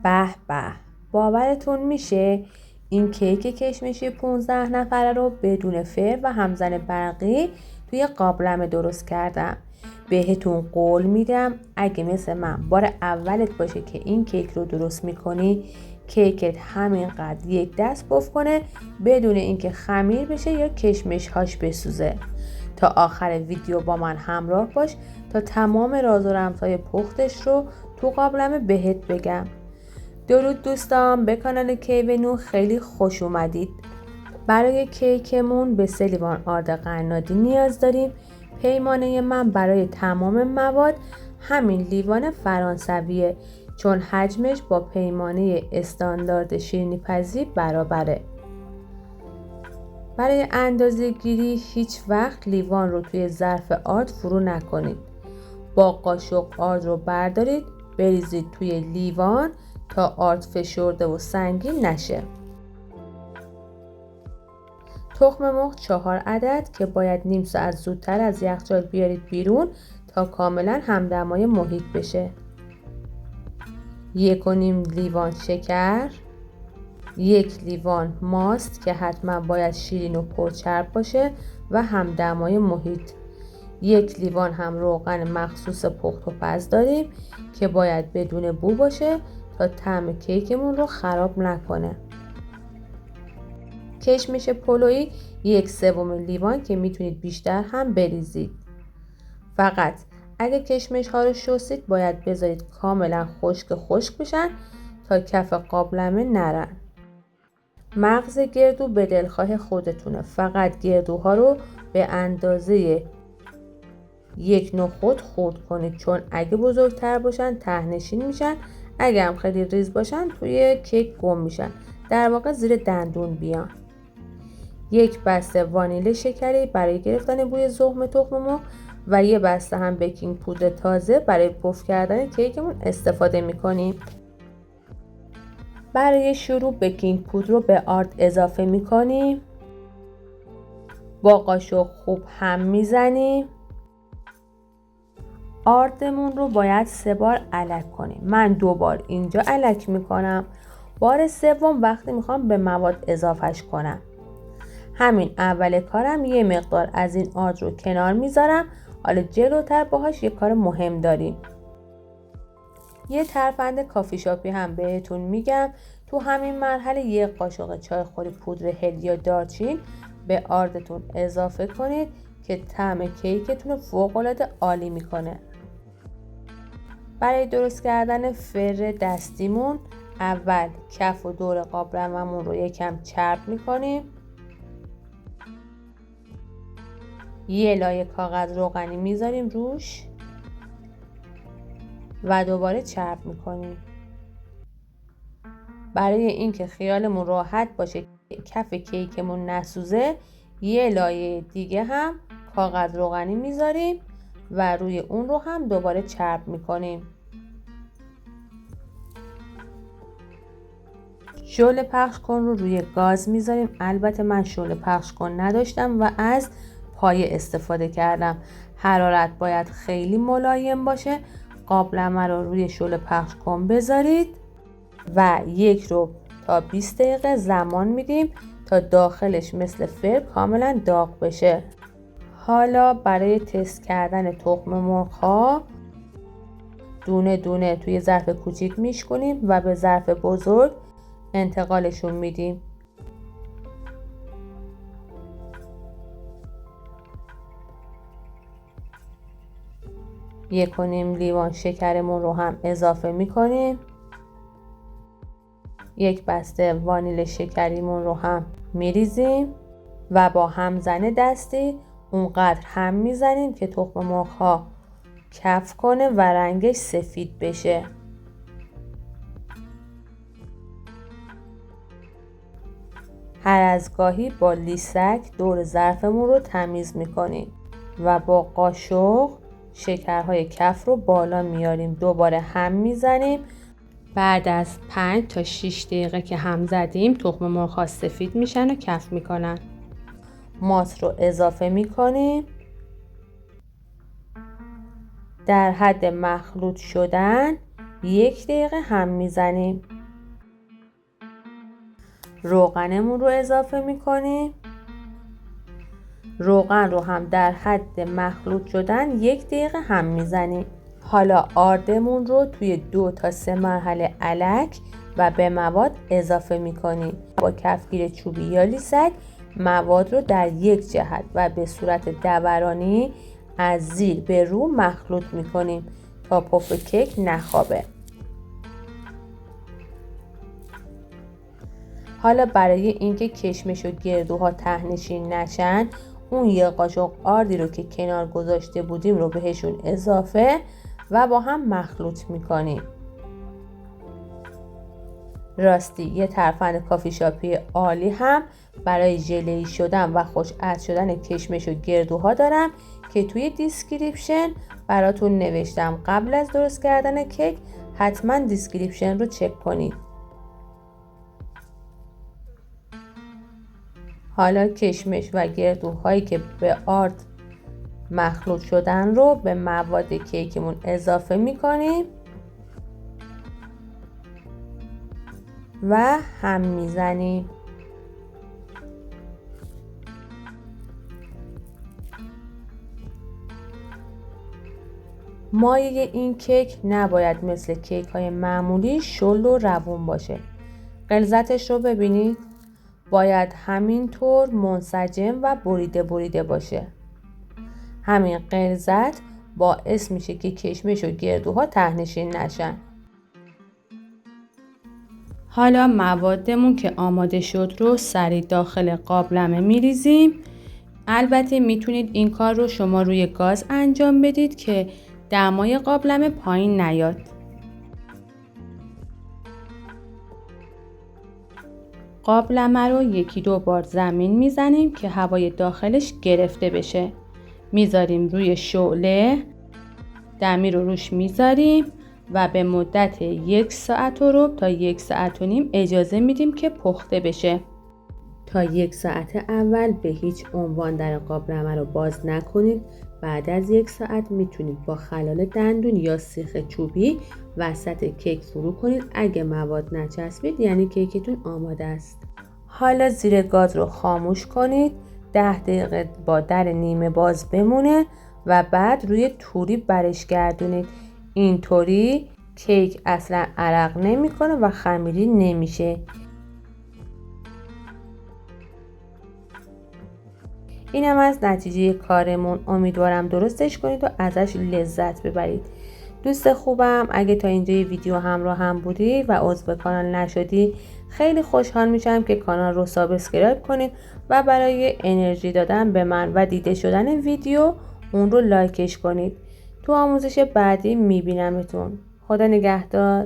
به به، باورتون میشه این کیک کشمشی 15 نفره رو بدون فر و همزن برقی توی قابلمه درست کردم. بهتون قول میدم اگه مثل من بار اولت باشه که این کیک رو درست میکنی، کیکت همینقدر یک دست بف کنه بدون اینکه خمیر بشه یا کشمش هاش بسوزه. تا آخر ویدیو با من همراه باش تا تمام راز و رمزهای پختش رو تو قابلمه بهت بگم. درود دوستان، به کانال کیونو خیلی خوش اومدید. برای کیکمون به 3 لیوان آرد قنادی نیاز داریم. پیمانه من برای تمام مواد همین لیوان فرانسویه، چون حجمش با پیمانه استاندارد شیرینی پزی برابره. برای اندازه گیری هیچ وقت لیوان رو توی ظرف آرد فرو نکنید. با قاشق آرد رو بردارید بریزید توی لیوان تا آرد فشرده و سنگین نشه. تخم مرغ 4 عدد که باید نیم ساعت زودتر از یخچال بیارید بیرون تا کاملا همدمای محیط بشه. 1.5 لیوان شکر، 1 لیوان ماست که حتما باید شیرین و پرچرب باشه و همدمای محیط. 1 لیوان هم روغن مخصوص پخت و پز داریم که باید بدون بو باشه تا طعم کیکمون رو خراب نکنه. کشمش پلویی 1/3 لیوان که میتونید بیشتر هم بریزید. فقط اگه کشمش ها رو شستید باید بذارید کاملا خشک بشن تا کف قابلمه نرن. مغز گردو به دلخواه خودتونه، فقط گردوها رو به اندازه 1 نخود خرد کنید، چون اگه بزرگتر باشن ته‌نشین میشن، اگه هم خیلی ریز باشن توی کیک گم میشن، در واقع زیر دندون بیان. 1 بسته وانیل شکری برای گرفتن بوی ذوق تخم مرغ و 1 بسته هم بیکینگ پودر تازه برای پف کردن کیکمون استفاده میکنیم. برای شروع بیکینگ پودر رو به آرد اضافه میکنیم. با قاشق خوب هم میزنیم. آردمون رو باید 3 بار الک کنیم. من 2 بار اینجا الک میکنم. بار سوم وقتی میخوام به مواد اضافهش کنم. همین اول کارم یه مقدار از این آرد رو کنار میذارم. حالا جلوتر باهاش یه کار مهم داریم. یه ترفند کافی شاپی هم بهتون میگم. تو همین مرحله 1 قاشق چایخوری پودر هل یا دارچین به آردتون اضافه کنید که طعم کیکتون رو فوق‌العاده عالی میکنه. برای درست کردن فر دستیمون اول کف و دور قابلمه‌مون رو یکم چرب میکنیم. 1 لایه کاغذ روغنی میذاریم روش و دوباره چرب میکنیم. برای اینکه خیالمون راحت باشه کف کیکمون نسوزه 1 لایه دیگه هم کاغذ روغنی میذاریم و روی اون رو هم دوباره چرب میکنیم. شعله پخش کن رو روی گاز میذاریم. البته من شعله پخش کن نداشتم و از پایه استفاده کردم. حرارت باید خیلی ملایم باشه. قابلمه رو روی شعله پخش کن بذارید و 1 رو تا 20 دقیقه زمان میدیم تا داخلش مثل فر کاملا داغ بشه. حالا برای تست کردن تخم مرغ ها دونه دونه توی ظرف کوچیک میشکنیم و به ظرف بزرگ انتقالشون میدیم. یک و نیم لیوان شکرمون رو هم اضافه میکنیم. 1 بسته وانیل شکریمون رو هم میریزیم و با همزن دستی اونقدر هم میزنیم که تخم مرغ ها کف کنه و رنگش سفید بشه. هر از گاهی با لیسک دور ظرفمون رو تمیز میکنیم و با قاشق شکرهای کف رو بالا میاریم. دوباره هم میزنیم. بعد از 5 تا 6 دقیقه که هم زدیم تخم مرغ ها سفید میشن و کف میکنن. ماست رو اضافه میکنیم. در حد مخلوط شدن 1 دقیقه هم میزنیم. روغنمون رو اضافه میکنیم. روغن رو هم در حد مخلوط شدن 1 دقیقه هم میزنیم. حالا آردمون رو توی 2 تا 3 مرحله الک و به مواد اضافه میکنیم. با کفگیر چوبی یا لیسک مواد رو در یک جهت و به صورت دورانی از زیر به رو مخلوط میکنیم تا پف کیک نخوابه. حالا برای اینکه کشمش و گردوها ته‌نشین نشن، اون 1 قاشق آردی رو که کنار گذاشته بودیم رو بهشون اضافه و با هم مخلوط میکنیم. راستی یه ترفند کافی شاپی عالی هم برای ژله‌ای شدن و خوش عطر شدن کشمش و گردوها دارم که توی دیسکریپشن براتون نوشتم. قبل از درست کردن کیک حتما دیسکریپشن رو چک کنید. حالا کشمش و گردوهایی که به آرد مخلوط شدن رو به مواد کیکمون اضافه میکنیم و هم میزنیم. مایه این کیک نباید مثل کیک های معمولی شل و روون باشه. غلظتش رو ببینید، باید همینطور منسجم و بریده بریده باشه. همین غلظت باعث میشه که کشمش و گردوها ته‌نشین نشن. حالا موادمون که آماده شد رو سریع داخل قابلمه میریزیم. البته میتونید این کار رو شما روی گاز انجام بدید که دمای قابلمه پایین نیاد. قابلمه رو 1-2 بار زمین میزنیم که هوای داخلش گرفته بشه. میذاریم روی شعله، دمی رو روش میذاریم و به مدت 1 ساعت و ربع تا 1 ساعت و نیم اجازه میدیم که پخته بشه. تا 1 ساعت اول به هیچ عنوان در قابلمه رو باز نکنید. بعد از 1 ساعت میتونید با خلال دندون یا سیخ چوبی وسط کیک فرو کنید. اگه مواد نچسبید یعنی کیکتون آماده است. حالا زیر گاز رو خاموش کنید. 10 دقیقه با در نیمه باز بمونه و بعد روی توری برش گردونید. اینطوری کیک اصلا عرق نمیکنه و خمیری نمیشه. اینم از نتیجه کارمون. امیدوارم درستش کنید و ازش لذت ببرید. دوست خوبم، اگه تا اینجای ویدیو همراه هم بودی و عضو کانال نشدی خیلی خوشحال میشم که کانال رو سابسکرایب کنید و برای انرژی دادن به من و دیده شدن ویدیو اون رو لایکش کنید. تو آموزش بعدی میبینمتون. خدا نگهدار.